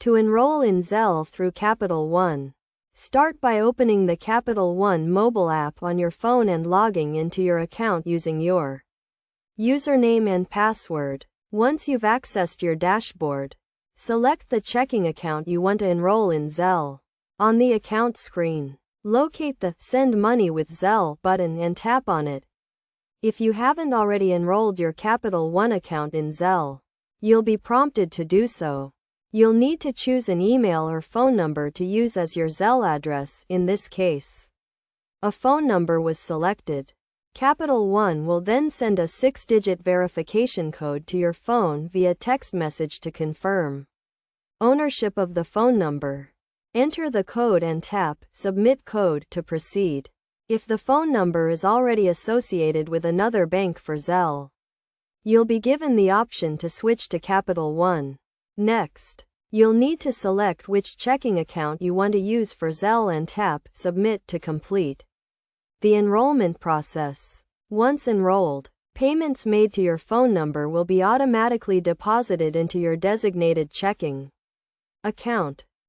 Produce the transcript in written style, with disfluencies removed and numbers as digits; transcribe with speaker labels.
Speaker 1: To enroll in Zelle through Capital One, start by opening the Capital One mobile app on your phone and logging into your account using your username and password. Once you've accessed your dashboard, select the checking account you want to enroll in Zelle. On the account screen, locate the Send Money with Zelle button and tap on it. If you haven't already enrolled your Capital One account in Zelle, you'll be prompted to do so. You'll need to choose an email or phone number to use as your Zelle address. In this case, a phone number was selected. Capital One will then send a 6-digit verification code to your phone via text message to confirm ownership of the phone number. Enter the code and tap Submit Code to proceed. If the phone number is already associated with another bank for Zelle, you'll be given the option to switch to Capital One. Next, you'll need to select which checking account you want to use for Zelle and tap Submit to complete the enrollment process. Once enrolled, payments made to your phone number will be automatically deposited into your designated checking account.